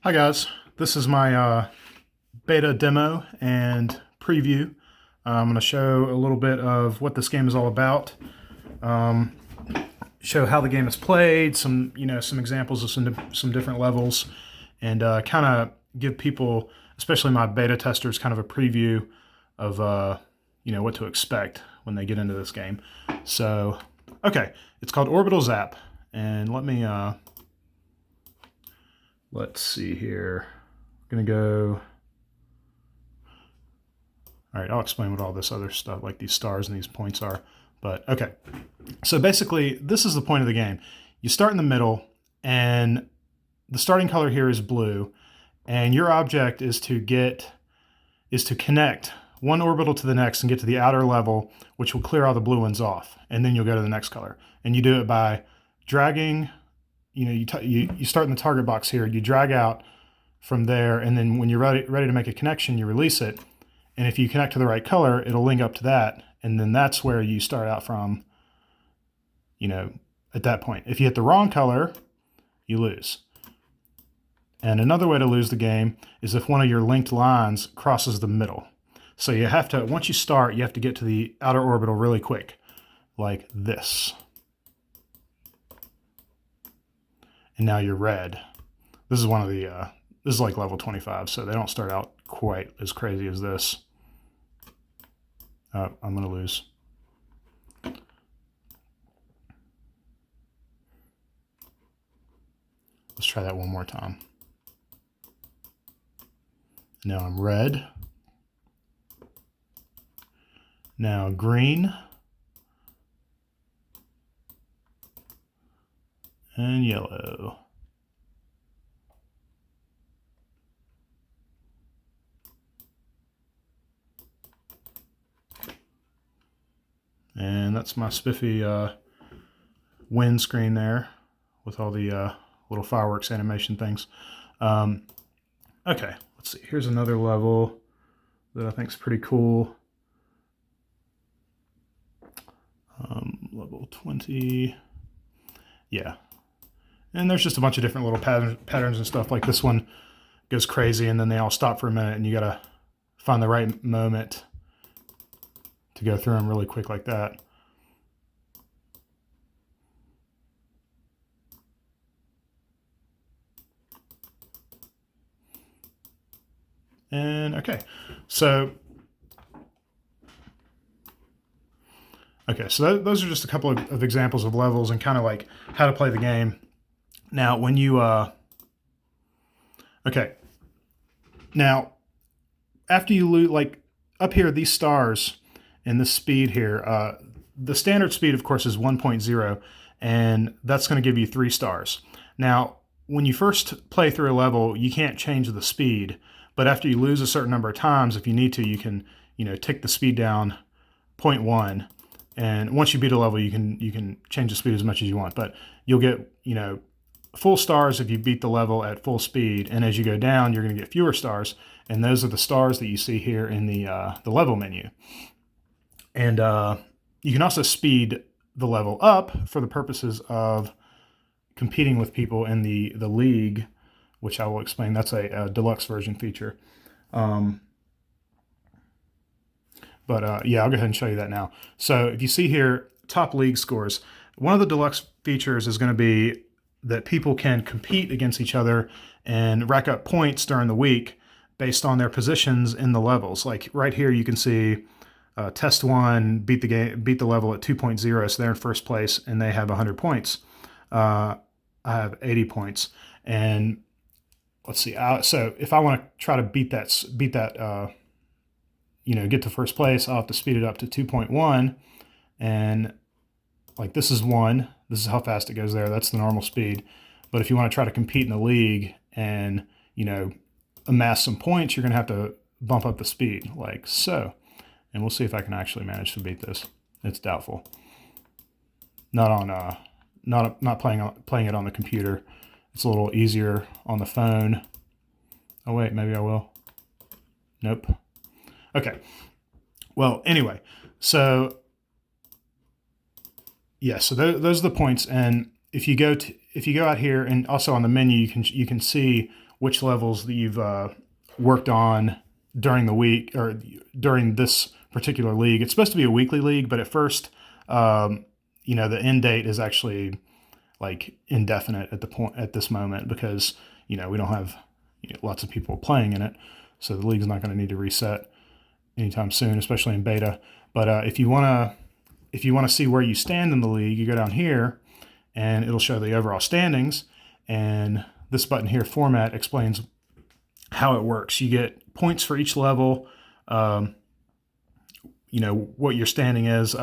Hi guys, this is my beta demo and preview. I'm going to show a little bit of what this game is all about, show how the game is played, some examples of some different levels, and kind of give people, especially my beta testers, kind of a preview of what to expect when they get into this game. So, okay, it's called Orbital Zap, and let's see here. I'm gonna go. All right, I'll explain what all this other stuff, like these stars and these points are. But okay, so basically, this is the point of the game. You start in the middle, and the starting color here is blue, and your object is to connect one orbital to the next and get to the outer level, which will clear all the blue ones off, and then you'll go to the next color. And you do it by dragging. You start in the target box here. You drag out from there, and then when you're ready to make a connection, you release it. And if you connect to the right color, it'll link up to that, and then that's where you start out from, at that point. If you hit the wrong color, you lose. And another way to lose the game is if one of your linked lines crosses the middle. So you have to, once you start, you have to get to the outer orbital really quick, like this. And now you're red. This is one of the, this is like level 25, so they don't start out quite as crazy as this. I'm going to lose. Let's try that one more time. Now I'm red. Now green. And yellow. And that's my spiffy wind screen there with all the little fireworks animation things. Okay, let's see. Here's another level that I think is pretty cool. Level 20. Yeah. And there's just a bunch of different little patterns and stuff. Like this one goes crazy, and then they all stop for a minute, and you got to find the right moment to go through them really quick like that. And okay, so those are just a couple of examples of levels and kind of like how to play the game. Now, when you now after you loot, like up here, these stars and this speed here, the standard speed, of course, is 1.0, and that's going to give you 3 stars. Now, when you first play through a level, you can't change the speed, but after you lose a certain number of times, if you need to, you can, tick the speed down 0.1, and once you beat a level, you can change the speed as much as you want, but you'll get, full stars if you beat the level at full speed, and as you go down, you're going to get fewer stars, and those are the stars that you see here in the level menu. And you can also speed the level up for the purposes of competing with people in the league, which I will explain. That's a deluxe version feature. Yeah, I'll go ahead and show you that now. So if you see here, top league scores, one of the deluxe features is going to be that people can compete against each other and rack up points during the week based on their positions in the levels. Like right here, you can see Test 1 beat the level at 2.0, so they're in first place and they have 100 points. I have 80 points, and let's see. So if I want to try to beat that, get to first place, I'll have to speed it up to 2.1, and like this is 1. This is how fast it goes there. That's the normal speed. But if you want to try to compete in the league and amass some points, you're going to have to bump up the speed like so. And we'll see if I can actually manage to beat this. It's doubtful. Not on not playing it on the computer. It's a little easier on the phone. Oh wait, maybe I will. Nope. Okay. Well, anyway, so yeah, so those are the points. And if you go out here, and also on the menu, you can see which levels that you've worked on during the week or during this particular league. It's supposed to be a weekly league, but at first, the end date is actually like indefinite at this moment because we don't have lots of people playing in it, so the league's not going to need to reset anytime soon, especially in beta. But if you want to see where you stand in the league, you go down here, and it'll show the overall standings. And this button here, Format, explains how it works. You get points for each level. What your standing is.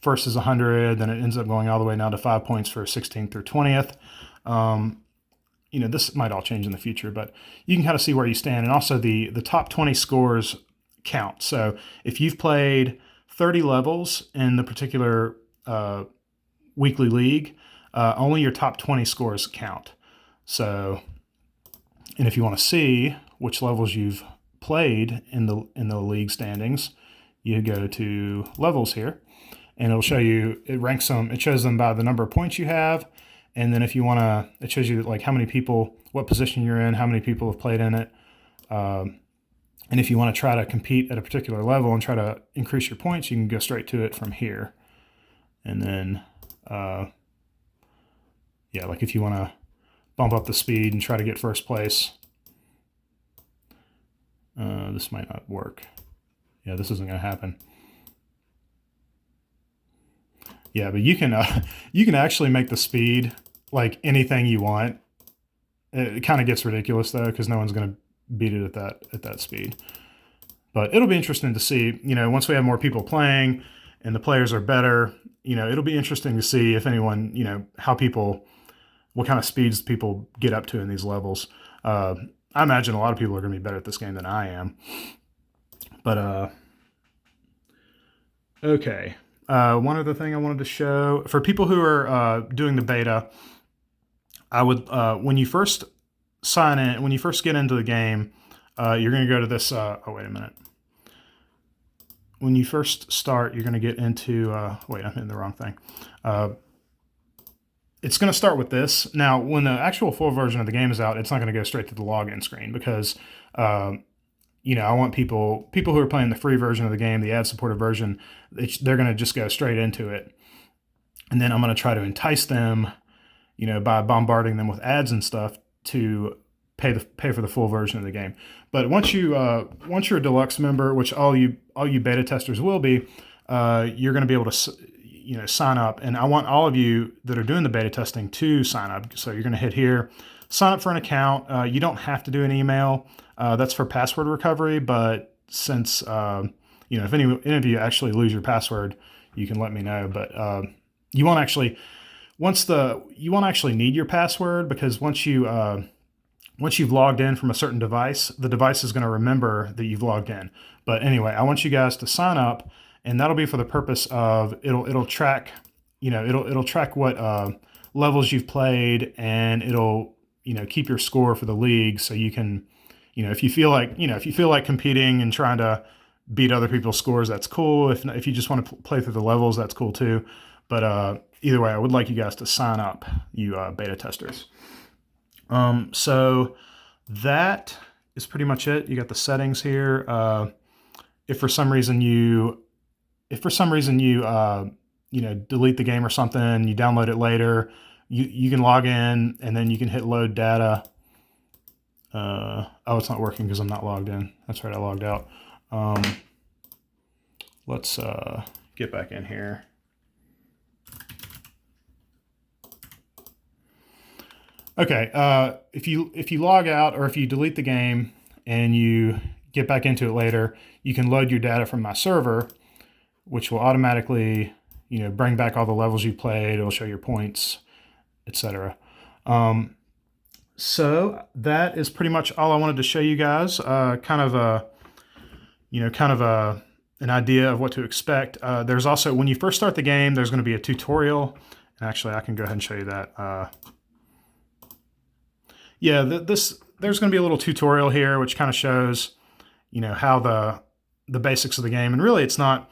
First is 100, then it ends up going all the way down to 5 points for 16th through 20th. This might all change in the future, but you can kind of see where you stand. And also the top 20 scores count. So if you've played 30 levels in the particular weekly league, only your top 20 scores count. So, and if you want to see which levels you've played in the league standings, you go to levels here, and it'll show you, it ranks them, it shows them by the number of points you have. And then if you want to, it shows you like how many people, what position you're in, how many people have played in it. And if you want to try to compete at a particular level and try to increase your points, you can go straight to it from here. And then, like if you want to bump up the speed and try to get first place, this might not work. Yeah, this isn't going to happen. Yeah, but you can actually make the speed like anything you want. It kind of gets ridiculous though, because no one's going to beat it at that speed. But it'll be interesting to see. Once we have more people playing and the players are better, it'll be interesting to see if anyone, what kind of speeds people get up to in these levels. I imagine a lot of people are going to be better at this game than I am. But okay. One other thing I wanted to show for people who are doing the beta, I would when you first sign in, when you first get into the game, you're going to go to this. Wait a minute. When you first start, you're going to get into. Wait, I'm hitting the wrong thing. It's going to start with this. Now, when the actual full version of the game is out, it's not going to go straight to the login screen because. I want people who are playing the free version of the game, the ad-supported version, they're going to just go straight into it. And then I'm going to try to entice them, by bombarding them with ads and stuff to pay for the full version of the game. But once you're a deluxe member, which all you beta testers will be, you're going to be able to sign up. And I want all of you that are doing the beta testing to sign up. So you're going to hit here, sign up for an account. You don't have to do an email. That's for password recovery, but since, if any of you actually lose your password, you can let me know. But you won't actually need your password, because once you've logged in from a certain device, the device is going to remember that you've logged in. But anyway, I want you guys to sign up, and that'll be for the purpose of it'll track, it'll track what levels you've played, and it'll keep your score for the league, so you can. If you feel like competing and trying to beat other people's scores, that's cool. If you just want to play through the levels, that's cool too. But either way, I would like you guys to sign up, you beta testers. So that is pretty much it. You got the settings here. If for some reason you delete the game or something, you download it later, you can log in and then you can hit load data. It's not working because I'm not logged in. That's right, I logged out. Let's get back in here. Okay, if you log out or if you delete the game and you get back into it later, you can load your data from my server, which will automatically bring back all the levels you played. It'll show your points, etc. So that is pretty much all I wanted to show you guys. Kind of an idea of what to expect. There's also, when you first start the game, there's going to be a tutorial. Actually, I can go ahead and show you that. There's going to be a little tutorial here, which kind of shows, how the basics of the game. And really, it's not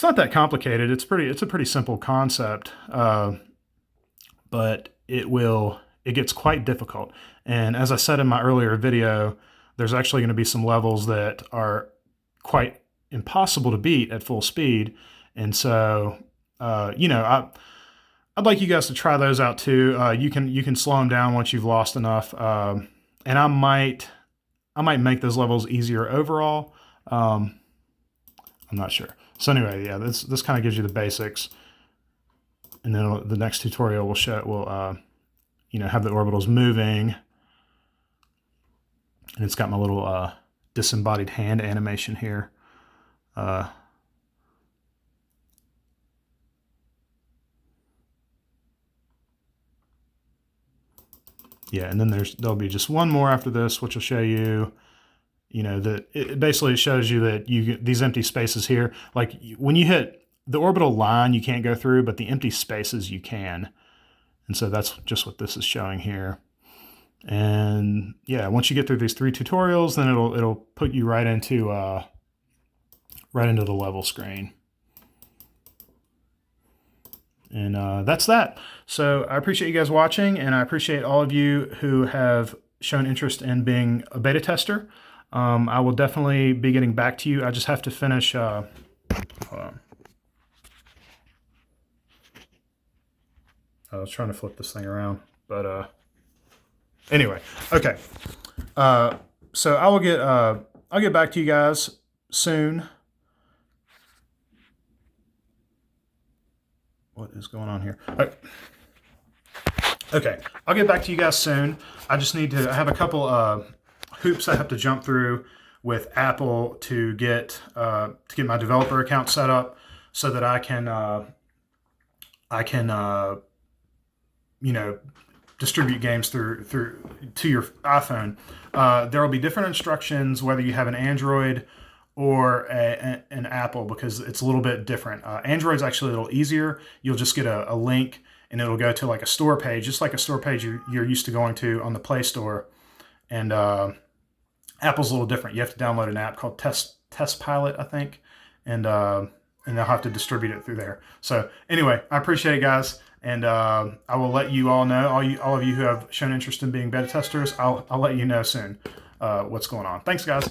that complicated. It's a pretty simple concept, but it will it gets quite difficult. And as I said in my earlier video, there's actually going to be some levels that are quite impossible to beat at full speed. And so, you know, I'd like you guys to try those out too. You can slow them down once you've lost enough. And I might make those levels easier overall. I'm not sure. So anyway, yeah, this kind of gives you the basics. And then the next tutorial will you know, have the orbitals moving. And it's got my little disembodied hand animation here. Yeah, and then there'll be just one more after this, which will show you, you know, that it basically shows you that these empty spaces here, like when you hit the orbital line, you can't go through, but the empty spaces you can. And so that's just what this is showing here. And yeah, once you get through these 3 tutorials, then it'll put you right into the level screen. And that's that. So I appreciate you guys watching, and I appreciate all of you who have shown interest in being a beta tester. I will definitely be getting back to you. I just have to finish. Hold on. I was trying to flip this thing around, but anyway, okay. So I'll get back to you guys soon. What is going on here? Okay, I'll get back to you guys soon. I just need to, I have a couple hoops I have to jump through with Apple to get my developer account set up so that I can you know, distribute games through to your iPhone. There will be different instructions whether you have an Android or an Apple, because it's a little bit different. Android's actually a little easier. You'll just get a link and it'll go to like a store page, just like a store page you're used to going to on the Play Store. And Apple's a little different. You have to download an app called Test Pilot, I think, and they'll have to distribute it through there. So anyway, I appreciate it, guys. And I will let you all know, all of you who have shown interest in being beta testers, I'll let you know soon what's going on. Thanks, guys.